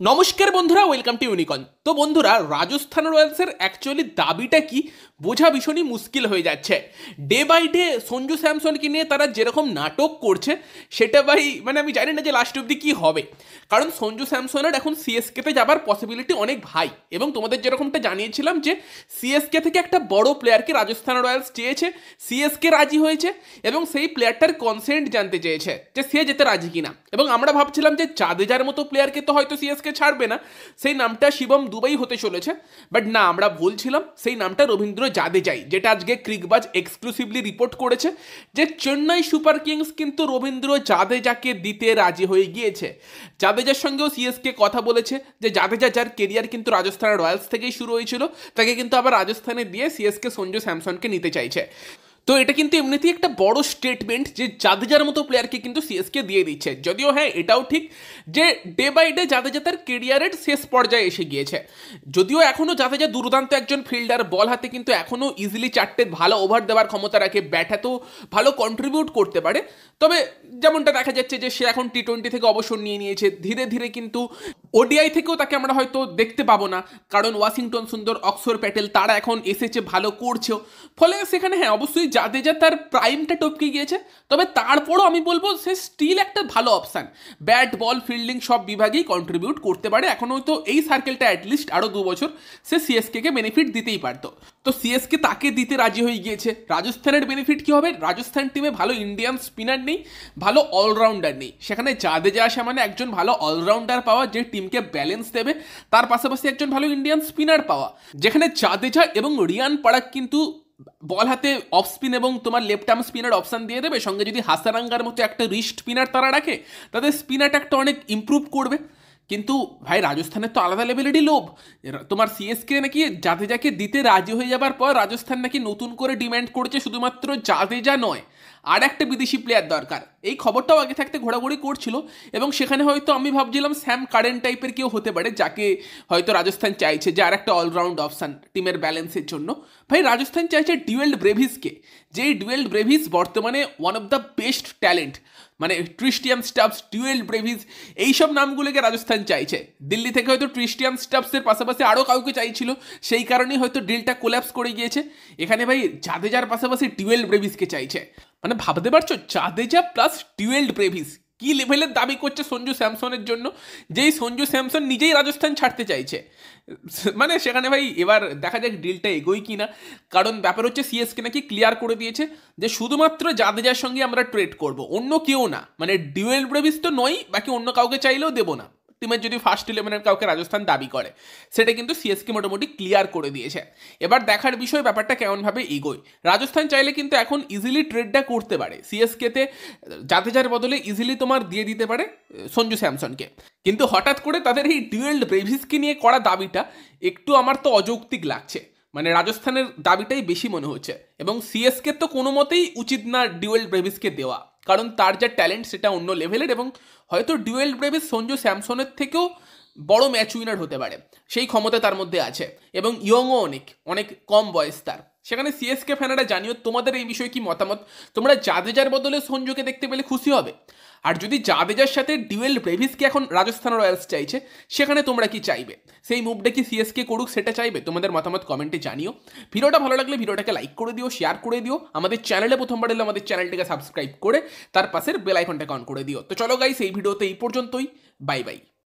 নমস্কার বন্ধুরা, welcome to ইউনিকন। তো বন্ধুরা, রাজস্থান রয়্যালসের অ্যাকচুয়ালি দাবিটা কি বোঝা ভীষণই মুশকিল হয়ে যাচ্ছে। ডে বাই ডে সঞ্জু স্যামসনকে নিয়ে তারা যেরকম নাটক করছে সেটা আমি জানি না যে লাস্ট অব্দি কি হবে। কারণ সঞ্জু স্যামসনের এখন সিএসকেতে যাবার পসিবিলিটি অনেক হাই, এবং তোমাদের যেরকমটা জানিয়েছিলাম যে সিএসকে থেকে একটা বড় প্লেয়ারকে রাজস্থান রয়্যালস চেয়েছে, সিএসকে রাজি হয়েছে এবং সেই প্লেয়ারটার কনসেন্ট জানতে চেয়েছে যে সে যেতে রাজি কিনা। এবং আমরা ভাবছিলাম যে জাদেজার মতো প্লেয়ারকে তো হয়তো সিএসকে ছাড়বে না, সেই নামটা শিবম দুবাই হতে চলেছে। বাট না, আমরা ভুলছিলাম, সেই নামটা রবীন্দ্র জাদেজাই, যেটা আজকে ক্রিকবাজ এক্সক্লুসিভলি রিপোর্ট করেছে যে চেন্নাই সুপার কিংস কিন্তু রবীন্দ্র জাদেজাকে দিতে রাজি হয়ে গিয়েছে। জাদেজার সঙ্গেও সিএসকে কথা বলেছে যে জাদেজা, যার কেরিয়ার কিন্তু রাজস্থান রয়্যালস থেকেই শুরু হয়েছিল, তাকে কিন্তু আবার রাজস্থানে দিয়ে সিএসকে সঞ্জু স্যামসনকে নিতে চাইছে। তো এটা কিন্তু এমনিতেই একটা বড় স্টেটমেন্ট যে জাদেজার মতো প্লেয়ারকে কিন্তু সিএসকে দিয়ে দিচ্ছে। যদিও হ্যাঁ, এটাও ঠিক যে ডে বাই ডে জাদেজা তার কেরিয়ারের শেষ পর্যায়ে এসে গিয়েছে। যদিও এখনও জাদেজা দুর্দান্ত একজন ফিল্ডার, বল হাতে কিন্তু এখনও ইজিলি 4টে ভালো ওভার দেওয়ার ক্ষমতা রাখে, ব্যাট হাতেও ভালো কন্ট্রিবিউট করতে পারে। তবে যেমনটা দেখা যাচ্ছে যে সে এখন টি-20 থেকে অবসর নিয়ে নিয়েছে, ধীরে ধীরে কিন্তু ওডিআই থেকেও তাকে আমরা হয়তো দেখতে পাবো না, কারণ ওয়াশিংটন সুন্দর, অক্সর প্যাটেল তারা এখন এসেছে, ভালো করছেও। ফলে সেখানে হ্যাঁ অবশ্যই জাদেজা তার প্রাইমটা টপকে গিয়েছে, তবে তারপরও আমি বলবো সে স্টিল একটা ভালো অপশান। ব্যাট বল ফিল্ডিং সব বিভাগেই কন্ট্রিবিউট করতে পারে। এখনও তো এই সার্কেলটা অ্যাটলিস্ট আরও 2 বছর সে সিএসকে বেনিফিট দিতেই পারতো। তো সিএসকে তাকে দিতে রাজি হয়ে গিয়েছে। রাজস্থানের বেনিফিট কি হবে? রাজস্থান টিমে ভালো ইন্ডিয়ান স্পিনার নেই, ভালো অলরাউন্ডার নেই। সেখানে জাদেজা আসা মানে একজন ভালো অলরাউন্ডার পাওয়া যে টিমকে ব্যালেন্স দেবে, তার পাশাপাশি একজন ভালো ইন্ডিয়ান স্পিনার পাওয়া, যেখানে জাদেজা এবং রিয়ান পরাগ কিন্তু বল হাতে অফ স্পিন এবং তোমার লেফট আর্ম স্পিনার অপশান দিয়ে দেবে। সঙ্গে যদি হাসারাঙ্গার মতো একটা রিস্ট স্পিনার তারা রাখে, তাদের স্পিন অ্যাটাকটা অনেক ইম্প্রুভ করবে। কিন্তু ভাই, রাজস্থানের তো আলাদা লেভেলেরই লোভ। তোমার সিএসকে নাকি জাদেজাকে দিতে রাজি হয়ে যাবার পর রাজস্থান নাকি নতুন করে ডিম্যান্ড করেছে শুধুমাত্র জাদেজা নয়, আর একটা বিদেশি প্লেয়ার দরকার। এই খবরটাও আগে থাকতে ঘোরাঘুরি করছিল, এবং সেখানে হয়তো আমি ভাবছিলাম স্যাম কারেন টাইপের কেউ হতে পারে, যাকে হয়তো রাজস্থান চাইছে যে আর একটা অলরাউন্ড অপশান টিমের ব্যালেন্সের জন্য। ভাই, রাজস্থান চাইছে ডুয়েল্ড ব্রেভিসকে, যেই ডুয়েল্ড ব্রেভিস বর্তমানে one of the best talent. মানে ট্রিস্টিয়ান স্টাবস, ডুয়েল ব্রেভিস, এইসব নামগুলোকে রাজস্থান চাইছে। দিল্লি থেকে হয়তো ট্রিস্টিয়ান স্টাবসের পাশাপাশি আরও কাউকে চাইছিল, সেই কারণেই হয়তো ডিলটা কোল্যাপস করে গিয়েছে। এখানে ভাই জাদেজার পাশাপাশি ডুয়েল ব্রেভিসকে চাইছে। মানে ভাবতে পারছো, জাদেজা প্লাস ডুয়েল ব্রেভিস কি লেভেলের দাবি করছে সঞ্জু স্যামসনের জন্য, যেই সঞ্জু স্যামসন নিজেই রাজস্থান ছাড়তে চাইছে। মানে সেখানে ভাই এবার দেখা যাক ডিলটা এগোই কিনা। কারণ ব্যাপার হচ্ছে সিএসকে নাকি ক্লিয়ার করে দিয়েছে যে শুধুমাত্র জাদেজার সঙ্গে আমরা ট্রেড করব, অন্য কেউ না। মানে ডুয়েল ব্রেভিস তো নয়, বাকি অন্য কাউকে চাইলেও দেবো না। টিমের যদি ফার্স্ট 11-এর কাউকে রাজস্থান দাবি করে, সেটা কিন্তু সিএসকে মোটামুটি ক্লিয়ার করে দিয়েছে। এবার দেখার বিষয় ব্যাপারটা কেমনভাবে এগোয়। রাজস্থান চাইলে কিন্তু এখন ইজিলি ট্রেডটা করতে পারে, সিএসকেতে জাদেজার বদলে ইজিলি তোমার দিয়ে দিতে পারে সঞ্জু স্যামসনকে। কিন্তু হঠাৎ করে তাদের এই ডুয়েল ব্রেভিসকে নিয়ে করা দাবিটা একটু আমার তো অযৌক্তিক লাগছে। মানে রাজস্থানের দাবিটাই বেশি মনে হচ্ছে, এবং সিএসকে তো কোনো মতেই উচিত না ডুয়েল ব্রেভিসকে দেওয়া, কারণ তার যা ট্যালেন্ট সেটা অন্য লেভেলের, এবং হয়তো ডুয়েল ব্রেভিস সঞ্জু স্যামসনের থেকেও বড় ম্যাচ উইনার হতে পারে, সেই ক্ষমতা তার মধ্যে আছে। এবং ইয়ংও অনেক অনেক কম বয়স তার। সেখানে সিএসকে ফ্যানেরা জানিও তোমাদের এই বিষয়ে কি মতামত। তোমরা জাদেজার বদলে সঞ্জুকে দেখতে পেলে খুশি হবে? আর যদি জাদেজার সাথে ডুয়েল ব্রেভিসকে এখন রাজস্থান রয়্যালস চাইছে, সেখানে তোমরা কি চাইবে? সেই মুভটা কি সিএসকে করুক সেটা চাইবে? তোমাদের মতামত কমেন্টে জানিও। ভিডিওটা ভালো লাগলে ভিডিওটাকে লাইক করে দিও, শেয়ার করে দিও। আমাদের চ্যানেলে প্রথমবার এলে আমাদের চ্যানেলটাকে সাবস্ক্রাইব করে তার পাশের বেল আইকনটাকে অন করে দিও। তো চলো গাইস, এই ভিডিওতে এই পর্যন্তই। Bye bye.